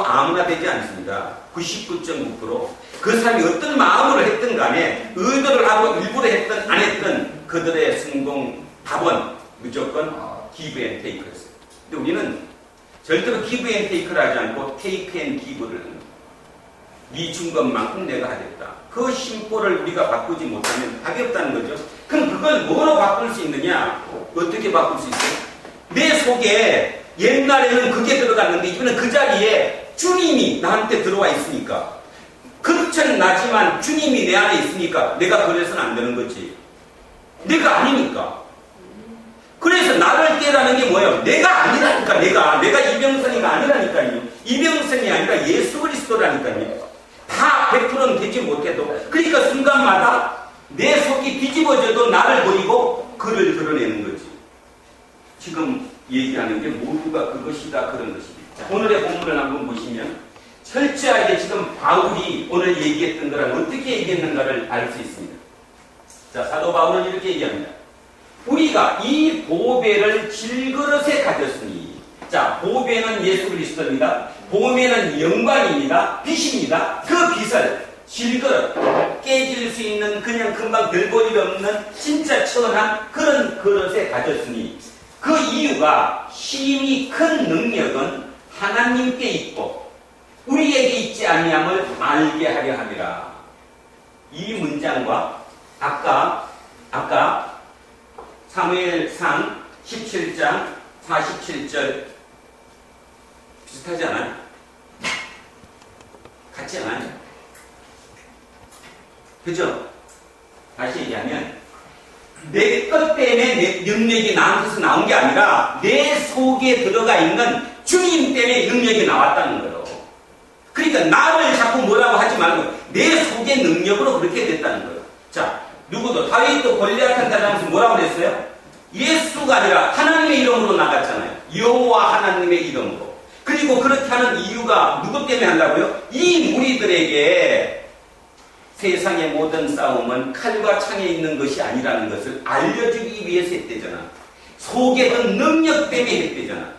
아무나 되지 않습니다. 99.9%. 그 사람이 어떤 마음으로 했든 간에 의도를 하고 일부러 했든 안 했든 그들의 성공 답은 무조건 기브 앤 테이크였어요. 근데 우리는 절대로 기브 앤 테이크를 하지 않고 테이크 앤 기브를 합니다. 네 준 것만큼 내가 하겠다. 그 심보를 우리가 바꾸지 못하면 답이 없다는 거죠. 그럼 그걸 뭐로 바꿀 수 있느냐? 어떻게 바꿀 수 있어요? 내 속에 옛날에는 그게 들어갔는데 이번엔 그 자리에 주님이 나한테 들어와 있으니까 그렇진 나지만 주님이 내 안에 있으니까 내가 그래서는 안 되는 거지. 내가 아니니까. 그래서 나를 깨라는 게 뭐예요? 내가 아니라니까. 내가 이병선이가 아니라니까요. 이병선이 아니라 예수 그리스도라니까요. 다 100%는 되지 못해도 그러니까 순간마다 내 속이 뒤집어져도 나를 버리고 그를 드러내는 거지. 지금 얘기하는 게 모두가 그것이다 그런 것입니다. 자, 오늘의 본문을 한번 보시면 철저하게 지금 바울이 오늘 얘기했던 거랑 어떻게 얘기했는가를 알 수 있습니다. 자, 사도 바울은 이렇게 얘기합니다. 우리가 이 보배를 질그릇에 가졌으니, 자, 보배는 예수 그리스도입니다. 보배는 영광입니다. 빛입니다. 그 빛을 질그릇, 깨질 수 있는 그냥 금방 별 볼 일 없는 진짜 천한 그런 그릇에 가졌으니 그 이유가 힘이 큰 능력은 하나님께 있고 우리에게 있지 아니함을 알게 하려 함이라. 이 문장과 아까 사무엘상 17장 47절 비슷하지 않아요? 같지 않아요? 그죠? 다시 얘기하면 내 것 때문에 내 능력이 나한테서 나온 게 아니라 내 속에 들어가 있는 주님 때문에 능력이 나왔다는 거예요. 그러니까 나를 자꾸 뭐라고 하지 말고 내 속의 능력으로 그렇게 됐다는 거예요. 자, 누구도 다윗도 골리앗한테 나가면서 뭐라고 그랬어요? 예수가 아니라 하나님의 이름으로 나갔잖아요. 여호와 하나님의 이름으로. 그리고 그렇게 하는 이유가 누구 때문에 한다고요? 이 무리들에게 세상의 모든 싸움은 칼과 창에 있는 것이 아니라는 것을 알려주기 위해서 했대잖아. 속에 든 능력 때문에 했대잖아.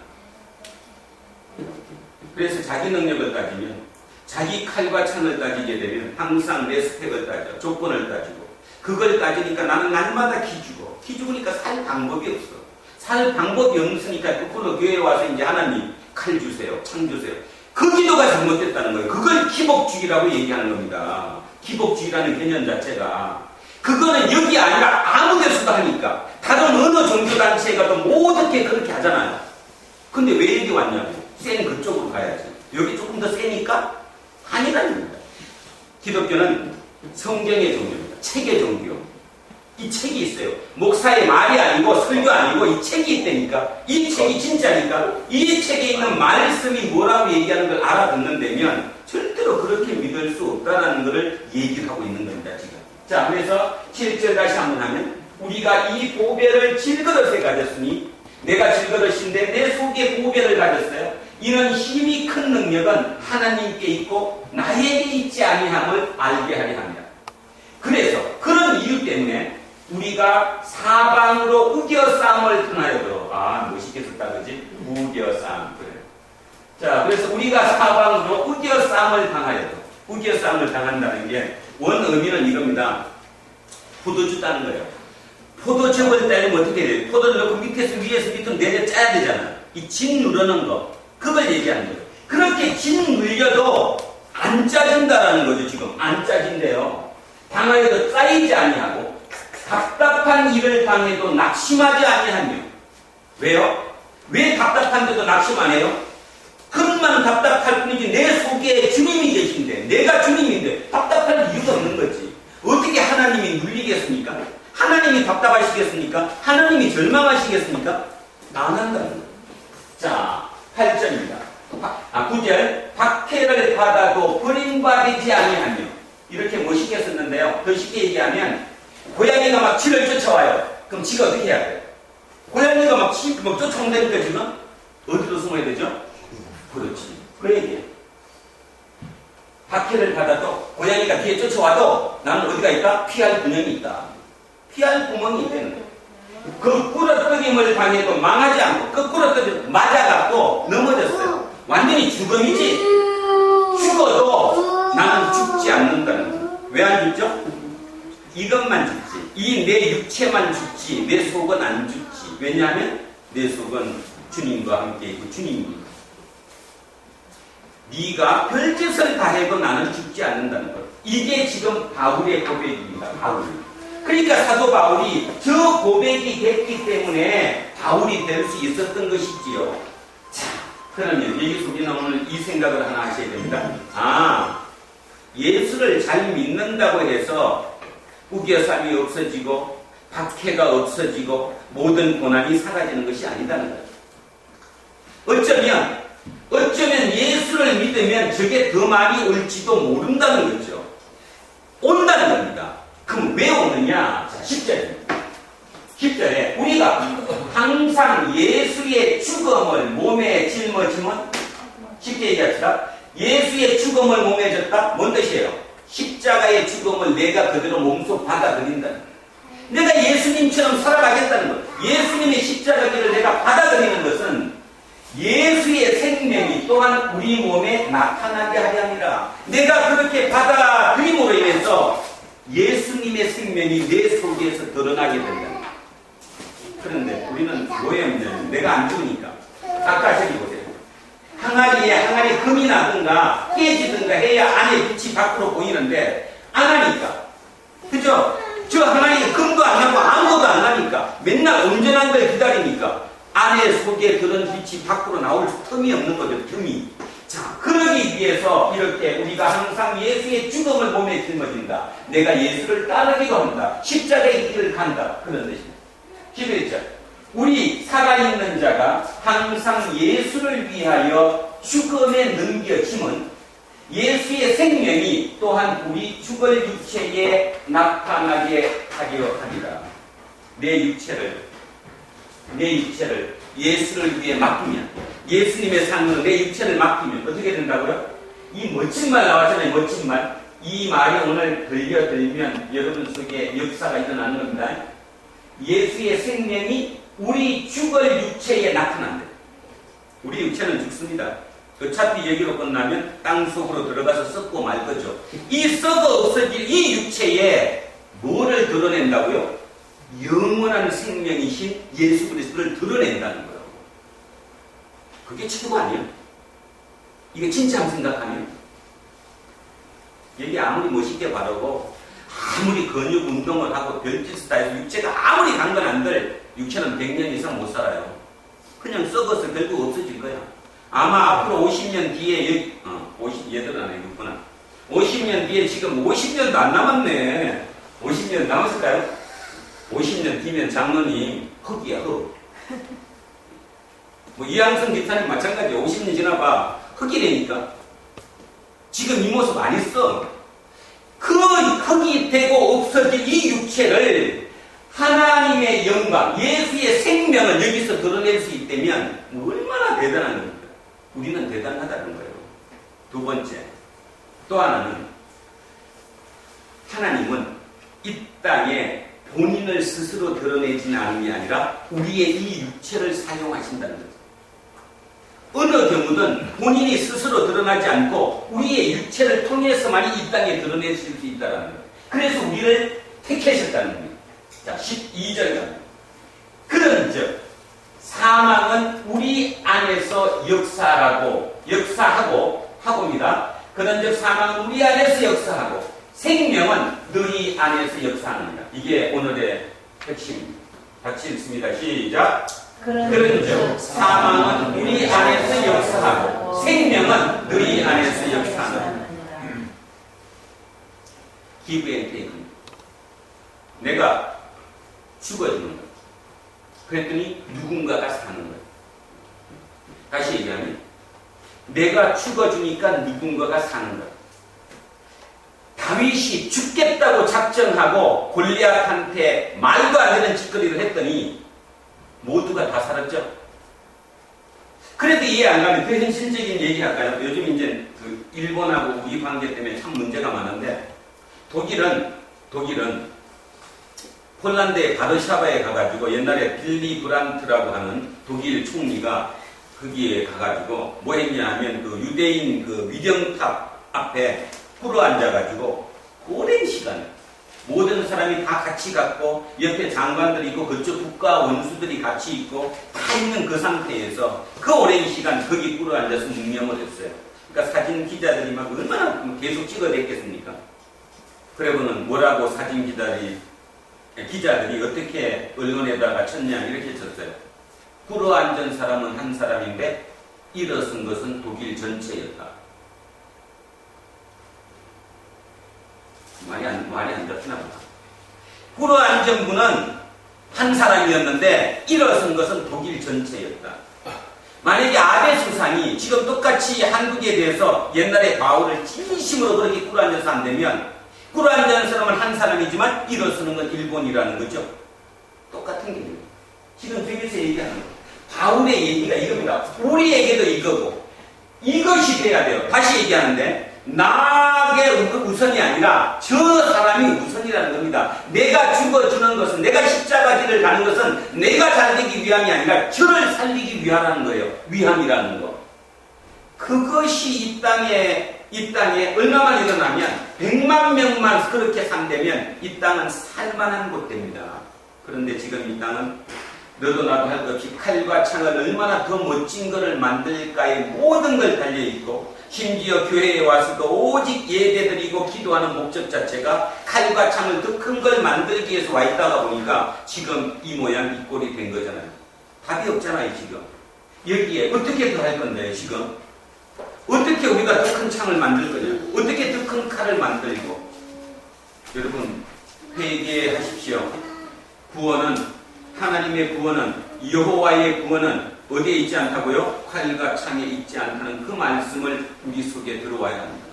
그래서 자기 능력을 따지면, 자기 칼과 창을 따지게 되면 항상 레스펙을 따져, 조건을 따지고, 그걸 따지니까 나는 날마다 기죽으니까 살 방법이 없어. 살 방법이 없으니까 거꾸로 교회에 와서 이제 하나님 칼 주세요, 창 주세요. 그 기도가 잘못됐다는 거예요. 그걸 기복주의라고 얘기하는 겁니다. 기복주의라는 개념 자체가. 그거는 여기 아니라 아무 데서도 하니까. 다른 어느 종교단체가 또 모든 그렇게 하잖아요. 근데 왜 여기 왔냐고. 센 그쪽으로 가야지. 여기 조금 더 세니까 아니라는 겁니다. 기독교는 성경의 종교입니다. 책의 종교. 이 책이 있어요. 목사의 말이 아니고 설교 아니고 이 책이 있다니까. 이 책이 진짜니까. 이 책에 있는 말씀이 뭐라고 얘기하는 걸 알아듣는다면 절대로 그렇게 믿을 수 없다는 것을 얘기를 하고 있는 겁니다. 지금. 자, 그래서 7절 다시 한번 하면 우리가 이 보배를 질그릇에 가졌으니 내가 질그릇인데 내 속에 보배를 가졌어요. 이는 힘이 큰 능력은 하나님께 있고 나에게 있지 아니함을 알게 하려 합니다. 그래서 그런 이유 때문에 우리가 사방으로 우겨싸움을 통하여도 멋있게 썼다 그러지? 우겨싸움. 그래. 자, 그래서 우리가 사방으로 우겨싸움을 당하여도 우겨싸움을 당한다는 게 원 의미는 이겁니다. 포도주 따는 거예요. 포도즙을 따려면 어떻게 돼요? 포도를 넣고 밑에서 위에서 밑으로 내려 짜야 되잖아. 이 진 누르는 거. 그걸 얘기하는 거예요. 그렇게 진 눌려도 안 짜진다라는 거죠. 지금 안 짜진대요. 당하여도 짜이지 아니하고 답답한 일을 당해도 낙심하지 아니하며. 왜요? 왜 답답한데도 낙심 안 해요? 그것만 답답할 뿐이지 내 속에 주님이 계신데 내가 주님인데 답답할 이유가 없는 거지. 어떻게 하나님이 눌리겠습니까? 하나님이 답답하시겠습니까? 하나님이 절망하시겠습니까? 안 한다는 거예요. 자, 8절입니다. 9절. 박해를 받아도 버림받지 아니하며. 이렇게 멋있게 썼는데요. 더 쉽게 얘기하면 고양이가 막 쥐를 쫓아와요. 그럼 쥐가 어떻게 해야 돼요? 고양이가 막 쫓아온다니까 지금 어디로 숨어야 되죠? 그렇지. 그 얘기예요. 박해를 받아도 고양이가 뒤에 쫓아와도 나는 어디가 있다? 피할 구멍이 있다. 피할 구멍이 있다는 거예요. 그 부러뜨림을 당해도 망하지 않고 거꾸로 맞아갖고 넘어졌어요. 완전히 죽음이지. 죽어도 나는 죽지 않는다는 거예요. 왜 안 죽죠? 이것만 죽지. 이 내 육체만 죽지. 내 속은 안 죽지. 왜냐하면 내 속은 주님과 함께 있고 주님입니다. 네가 별짓을 다 해도 나는 죽지 않는다는 것. 이게 지금 바울의 고백입니다. 바울. 그러니까 사도 바울이 저 고백이 됐기 때문에 바울이 될 수 있었던 것이지요. 자, 그러면 여기서 우리는 오늘 이 생각을 하나 하셔야 됩니다. 예수를 잘 믿는다고 해서 우겨쌈이 없어지고 박해가 없어지고 모든 고난이 사라지는 것이 아니다는 거예요. 어쩌면 예수를 믿으면 저게 더 많이 올지도 모른다는 거죠. 온다는 겁니다. 그럼 왜 오느냐? 자, 10절입니다. 10절에 우리가 항상 예수의 죽음을 몸에 짊어지면 쉽게 얘기합시다. 예수의 죽음을 몸에 졌다? 뭔 뜻이에요? 십자가의 죽음을 내가 그대로 몸소 받아들인다는 거예요. 내가 예수님처럼 살아가겠다는 거예요. 예수님의 십자가기를 내가 받아들이는 것은 예수의 생명이 또한 우리 몸에 나타나게 하려 함이라. 내가 그렇게 받아들임으로 인해서 예수님의 생명이 내 속에서 드러나게 된다. 그런데 우리는 뭐에 문제는 내가 안 죽으니까. 아까 저기 보세요. 항아리에 금이 나든가 깨지든가 해야 안에 빛이 밖으로 보이는데 안 하니까. 그죠? 저 항아리에 금도 안 나고 아무것도 안 나니까 맨날 온전한 걸 기다리니까 안에 속에 그런 빛이 밖으로 나올 틈이 없는 거죠. 틈이. 자, 그러기 위해서 이렇게 우리가 항상 예수의 죽음을 몸에 짊어진다. 내가 예수를 따르기도 한다. 십자가의 길을 간다. 그런 뜻입니다. 11절. 우리 살아있는 자가 항상 예수를 위하여 죽음에 넘겨짐은 예수의 생명이 또한 우리 죽을 육체에 나타나게 하려 하리라. 내 육체를 예수를 위해 맡기면, 예수님의 삶으로 내 육체를 맡기면 어떻게 된다고요? 이 멋진 말 나왔잖아요. 멋진 말. 이 말이 오늘 들려들면 여러분 속에 역사가 일어나는 겁니다. 예수의 생명이 우리 죽을 육체에 나타난다. 우리 육체는 죽습니다. 어차피 여기로 끝나면 땅속으로 들어가서 썩고 말 거죠. 이 썩어 없어질 이 육체에 뭐를 드러낸다고요? 영원한 생명이신 예수 그리스도를 드러낸다는 거예요. 그게 지금 아니에요. 이게 진짜 한번 생각하면 여기 아무리 멋있게 바르고 아무리 근육 운동을 하고 별짓을 다 해서 육체가 아무리 강건한들 육체는 100년 이상 못 살아요. 그냥 썩어서 결국 없어질 거야. 아마 앞으로 50년 뒤에 얘들은 안 해겠구나. 50년 뒤에 지금 50년도 안 남았네. 50년 남았을까요? 50년 뒤면 장로님 흙이야, 흙. 이항성 집사님 마찬가지. 50년 지나봐 흙이라니까. 지금 이 모습 안 있어. 그 흙이 되고 없어질 이 육체를 하나님의 영광, 예수의 생명을 여기서 드러낼 수 있다면 얼마나 대단한 겁니까? 우리는 대단하다는 거예요. 두 번째, 또 하나는 하나님은 이 땅에 본인을 스스로 드러내지는 않은 게 아니라 우리의 이 육체를 사용하신다는 거죠. 어느 경우든 본인이 스스로 드러나지 않고 우리의 육체를 통해서만이 이 땅에 드러내실 수 있다는 거예요. 그래서 우리를 택하셨다는 거예요. 자, 12절 갑니다. 그런즉 사망은 우리 안에서 하고입니다. 그런즉 사망은 우리 안에서 역사하고 생명은 너희 안에서 역사하느니라. 이게 오늘의 핵심입니다. 같이 읽습니다. 시작. 그런즉 사망은 우리 안에서 역사하고 생명은 너희 안에서 역사하느니라. 기브 앤 테이크입니다. 내가 죽어지는 거예요. 그랬더니 누군가가 사는 거예요. 다시 얘기하면 내가 죽어주니까 누군가가 사는 거예요. 다윗이 죽겠다고 작정하고 골리앗한테 말도 안 되는 짓거리를 했더니 모두가 다 살았죠. 그래도 이해 안 가면 더 현실적인 얘기 할까요? 요즘 이제 그 일본하고 우리 관계 때문에 참 문제가 많은데 독일은 폴란드의 바르샤바에 가가지고 옛날에 빌리 브란트라고 하는 독일 총리가 거기에 가가지고 뭐 했냐 하면 그 유대인 그 위령탑 앞에 꿇어 앉아가지고 오랜 시간 모든 사람이 다 같이 갔고 옆에 장관들이 있고 그쪽 국가 원수들이 같이 있고 다 있는 그 상태에서 그 오랜 시간 거기 꿇어 앉아서 묵념을 했어요. 그러니까 사진 기자들이 막 얼마나 계속 찍어댔겠습니까? 그래보는 뭐라고 사진 기자들이 어떻게 언론에다가 쳤냐 이렇게 쳤어요. 꿇어 앉은 사람은 한 사람인데 일어선 것은 독일 전체였다. 말이 안 잡히나 보다. 꿇어 앉은 분은 한 사람이었는데 일어선 것은 독일 전체였다. 만약에 아베 수상이 지금 똑같이 한국에 대해서 옛날에 바울을 진심으로 그렇게 꿇어 앉아서 안 되면 꿇어 앉은 사람은 한 사람이지만 일어서는 건 일본이라는 거죠. 똑같은 겁니다. 지금 저기서 얘기하는 거. 바울의 얘기가 이겁니다. 우리에게도 이거고 이것이 돼야 돼요. 다시 얘기하는데 나의 우선이 아니라 저 사람이 우선이라는 겁니다. 내가 죽어주는 것은 내가 십자가 길을 가는 것은 내가 잘 되기 위함이 아니라 저를 살리기 위하라는 거예요. 위함이라는 거. 그것이 이 땅에 얼마만 일어나면 100만 명만 그렇게 산다면 이 땅은 살만한 곳 됩니다. 그런데 지금 이 땅은 너도 나도 할 것 없이 칼과 창을 얼마나 더 멋진 것을 만들까에 모든 걸 달려있고 심지어 교회에 와서도 오직 예배드리고 기도하는 목적 자체가 칼과 창을 더 큰 걸 만들기 위해서 와 있다가 보니까 지금 이 모양 이 꼴이 된 거잖아요. 답이 없잖아요. 지금 여기에 어떻게 더 할 건데요. 지금 어떻게 우리가 더 큰 창을 만들 거냐, 어떻게 더 큰 칼을 만들고. 여러분 회개하십시오. 구원은 하나님의 구원은, 여호와의 구원은 어디에 있지 않다고요? 칼과 창에 있지 않다는 그 말씀을 우리 속에 들어와야 합니다.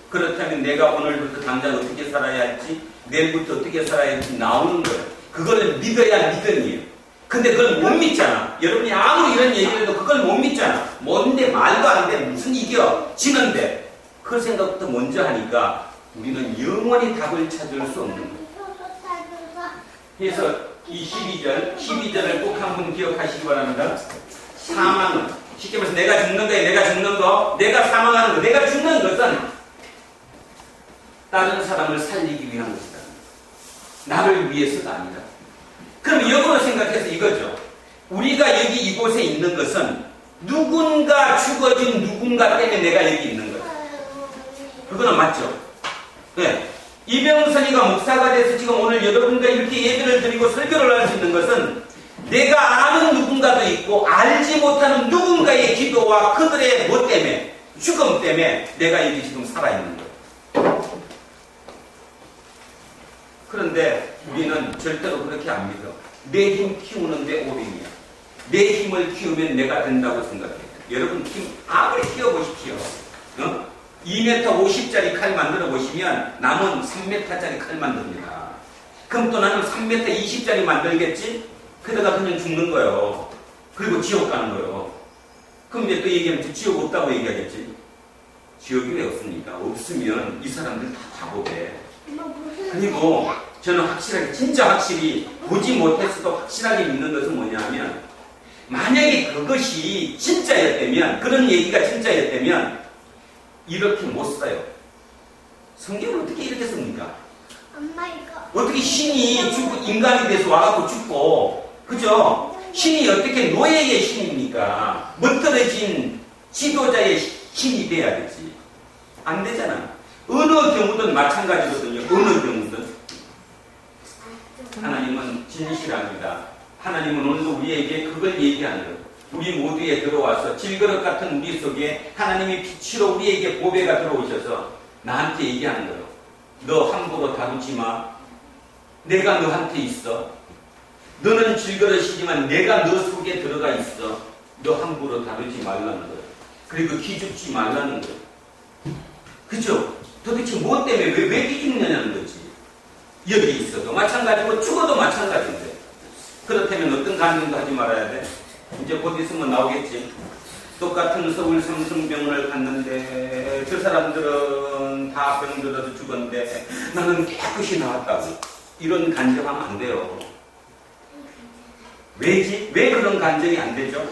그렇다면 내가 오늘부터 당장 어떻게 살아야 할지, 내일부터 어떻게 살아야 할지 나오는 거예요. 그걸 믿어야 믿음이에요. 근데 그걸 못 믿잖아. 여러분이 아무리 이런 얘기를 해도 그걸 못 믿잖아. 뭔데 말도 안 돼. 무슨 이겨? 지는데. 그 생각부터 먼저 하니까 우리는 영원히 답을 찾을 수 없는 거예요. 그래서 이 12절을 꼭 한번 기억하시기 바랍니다. 사망은, 쉽게 말해서 내가 죽는 거예요. 내가 사망하는 거, 내가 죽는 것은 다른 사람을 살리기 위한 것이다. 나를 위해서가 아니다. 그럼 역으로 생각해서 이거죠. 우리가 여기 이곳에 있는 것은 누군가 죽어진 누군가 때문에 내가 여기 있는 거예요. 그거는 맞죠? 네. 이병선이가 목사가 돼서 지금 오늘 여러분과 이렇게 예배를 드리고 설교를 할 수 있는 것은 내가 아는 누군가도 있고 알지 못하는 누군가의 기도와 그들의 뭐 때문에, 죽음 때문에 내가 여기 지금 살아있는 거예요. 그런데 우리는 절대로 그렇게 안 믿어. 내 힘 키우는데 오름이야. 내 힘을 키우면 내가 된다고 생각해. 여러분 힘 아무리 키워보십시오. 2m 50짜리 칼 만들어 보시면 남은 3m짜리 칼 만듭니다. 그럼 또 나는 3m 20짜리 만들겠지? 그러다가 그냥 죽는 거예요. 그리고 지옥 가는 거예요. 그럼 이제 또 얘기하면 지옥 없다고 얘기하겠지? 지옥이 왜 없습니까? 없으면 이 사람들 다 바보게.
엄마 무슨
그리고
소리야?
저는 확실하게, 진짜 확실히 보지 못했어도 확실하게 믿는 것은 뭐냐면, 만약에 그것이 진짜였다면, 그런 얘기가 진짜였다면 이렇게 못 써요. 성경을 어떻게 이렇게 씁니까?
엄마 이거
어떻게 신이 죽고 인간이 돼서 와갖고 죽고, 그죠? 신이 어떻게 노예의 신입니까? 멋들어진 지도자의 신이 돼야겠지. 안 되잖아. 어느 경우든 마찬가지거든요. 어느 경우든. 하나님은 진실합니다. 하나님은 오늘도 우리에게 그걸 얘기하는 거예요. 우리 모두에 들어와서 질그릇 같은 우리 속에 하나님의 빛으로 우리에게 보배가 들어오셔서 나한테 얘기하는 거예요. 너 함부로 다루지 마. 내가 너한테 있어. 너는 질그릇이지만 내가 너 속에 들어가 있어. 너 함부로 다루지 말라는 거예요. 그리고 기죽지 말라는 거예요. 그죠? 도대체 뭐 때문에 왜 기죽느냐는 거지. 여기 있어도 마찬가지고 죽어도 마찬가지인데. 그렇다면 어떤 간증도 하지 말아야 돼? 이제 곧 있으면 나오겠지. 똑같은 서울 삼성병원을 갔는데 저 사람들은 다 병들어서 죽었는데 나는 깨끗이 나왔다고. 이런 간증하면 안 돼요. 왜지? 왜 그런 간증이 안 되죠?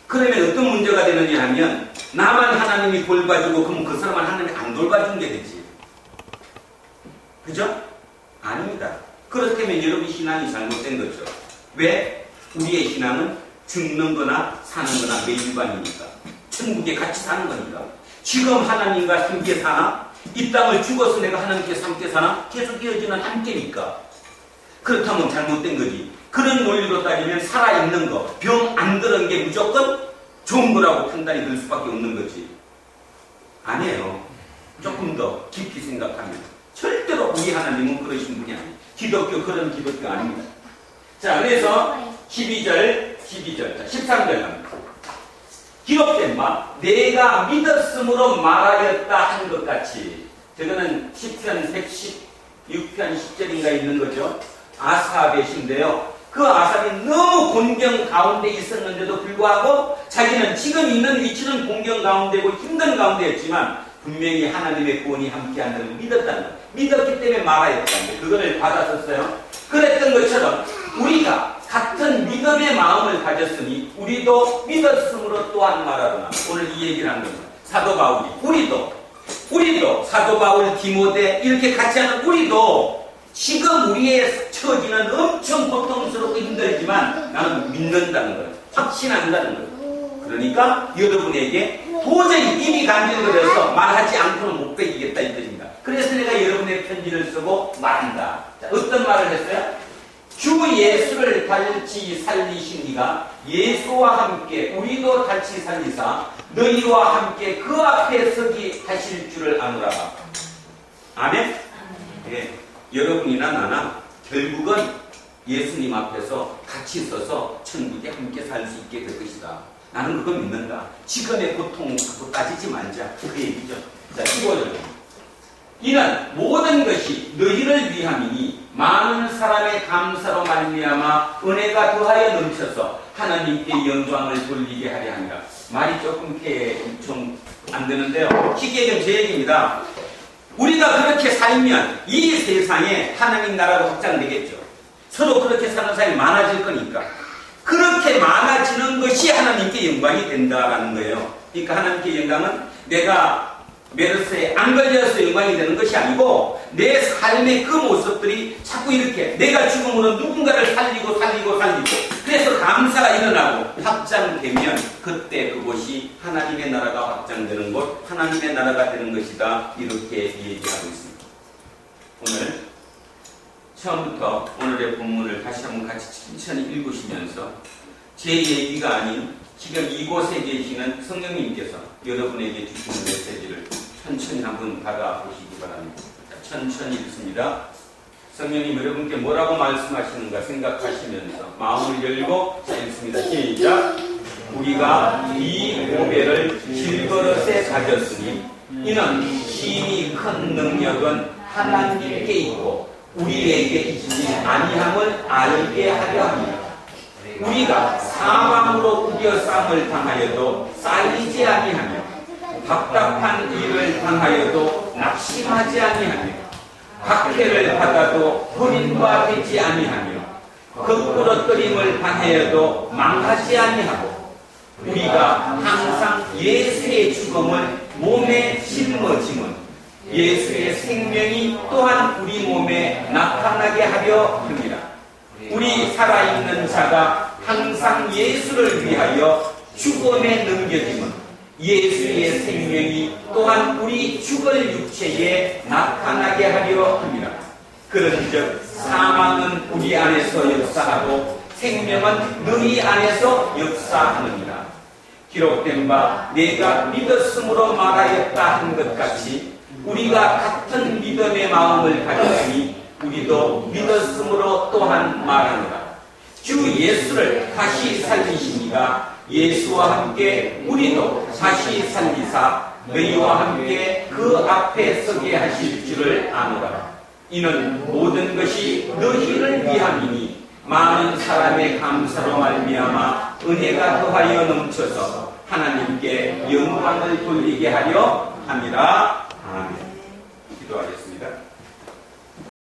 그러면 어떤 문제가 되느냐 하면 나만 하나님이 돌봐주고 그럼 그 사람은 하나님이 안 돌봐준 게 되지. 그죠? 아닙니다. 그렇다면 여러분 신앙이 잘못된 거죠. 왜? 우리의 신앙은 죽는 거나 사는 거나 매일반이니까. 천국에 같이 사는 거니까. 지금 하나님과 함께 사나? 이 땅을 죽어서 내가 하나님께 함께 사나? 계속 이어지는 함께니까. 그렇다면 잘못된 거지. 그런 논리로 따지면 살아있는 거, 병 안 들은 게 무조건 좋은 거라고 판단이 들 수밖에 없는 거지. 아니에요. 조금 더 깊이 생각하면. 절대로 우리 하나님은 그러신 분이 아니에요. 기독교 그런 기독교 아닙니다. 자, 그래서 12절, 13절 갑니다. 기록된 바 내가 믿었으므로 말하였다 한 것 같이. 저거는 10편 116편 10절인가 있는 거죠. 아삽의 시인데요. 그 아삽이 너무 곤경 가운데 있었는데도 불구하고 자기는 지금 있는 위치는 곤경 가운데고 힘든 가운데였지만 분명히 하나님의 구원이 함께하는 걸 믿었다는 거. 믿었기 때문에 말하였다는 거. 그거를 받았었어요. 그랬던 것처럼 우리가 같은 믿음의 마음을 가졌으니 우리도 믿었으므로 또한 말하거나 오늘 이 얘기를 하는 겁니다. 사도 바울이 우리도 사도 바울 디모데 이렇게 같이 하는 우리도 지금 우리의 처지는 엄청 고통스럽고 힘들지만 나는 믿는다는 거예요. 확신한다는 거예요. 그러니까 여러분에게 도저히 입이 간질거려서 말하지 않고는 못 베기겠다 이 뜻입니다. 그래서 내가 여러분의 편지를 쓰고 말한다. 자, 어떤 말을 했어요? 주 예수를 달치 살리신 이가 예수와 함께 우리도 달치 살리사 너희와 함께 그 앞에 서기 하실 줄을 아노라. 아멘? 네. 여러분이나 나나 결국은 예수님 앞에서 같이 서서 천국에 함께 살 수 있게 될 것이다. 나는 그걸 믿는다. 지금의 고통하고 따지지 말자. 그 얘기죠. 자, 15절. 이는 모든 것이 너희를 위함이니 많은 사람의 감사로 말미암아 은혜가 더하여 넘쳐서 하나님께 영광을 돌리게 하려 합니다. 말이 조금 좀 안 되는데요. 쉽게 좀 제 얘기입니다. 우리가 그렇게 살면 이 세상에 하나님 나라가 확장되겠죠. 서로 그렇게 사는 사람이 많아질 거니까. 그렇게 많아지는 것이 하나님께 영광이 된다라는 거예요. 그러니까 하나님께 영광은 내가 메르스에 안 걸려서 영광이 되는 것이 아니고 내 삶의 그 모습들이 자꾸 이렇게 내가 죽음으로 누군가를 살리고 그래서 감사가 일어나고 확장되면 그때 그곳이 하나님의 나라가 확장되는 곳, 하나님의 나라가 되는 것이다. 이렇게 얘기하고 있습니다. 오늘 처음부터 오늘의 본문을 다시 한번 같이 천천히 읽으시면서 제 얘기가 아닌 지금 이곳에 계시는 성령님께서 여러분에게 주시는 메시지를 천천히 한번 받아보시기 바랍니다. 천천히 읽습니다. 성령님 여러분께 뭐라고 말씀하시는가 생각하시면서 마음을 열고 읽습니다. 시작. 우리가 이 보배를 질그릇에 가졌으니 이는 힘이 큰 능력은 하나님께 있고 우리에게 있지 아니함을 알게 하려 합니다. 우리가 사망으로 우겨쌈을 당하여도 쌓이지 아니하며 답답한 일을 당하여도 낙심하지 아니하며 박해를 받아도 버림과 되지 아니하며 거꾸러뜨림을 당하여도 망하지 아니하고 우리가 항상 예수의 죽음을 몸에 짊어짐은 예수의 생명이 또한 우리 몸에 나타나게 하려 합니다. 우리 살아있는 자가 항상 예수를 위하여 죽음에 넘겨짐은 예수의 생명이 또한 우리 죽을 육체에 나타나게 하려 합니다. 그런즉 사망은 우리 안에서 역사하고 생명은 너희 안에서 역사하느니라. 기록된 바 내가 믿었으므로 말하였다 한 것 같이 우리가 같은 믿음의 마음을 가졌으니 우리도 믿었으므로 또한 말하노라. 주 예수를 다시 살리시니가 예수와 함께 우리도 다시 살리사 너희와 함께 그 앞에 서게 하실 줄을 아노라. 이는 모든 것이 너희를 위함이니 많은 사람의 감사로 말미암아 은혜가 더하여 넘쳐서 하나님께 영광을 돌리게 하려 함이라. 아멘.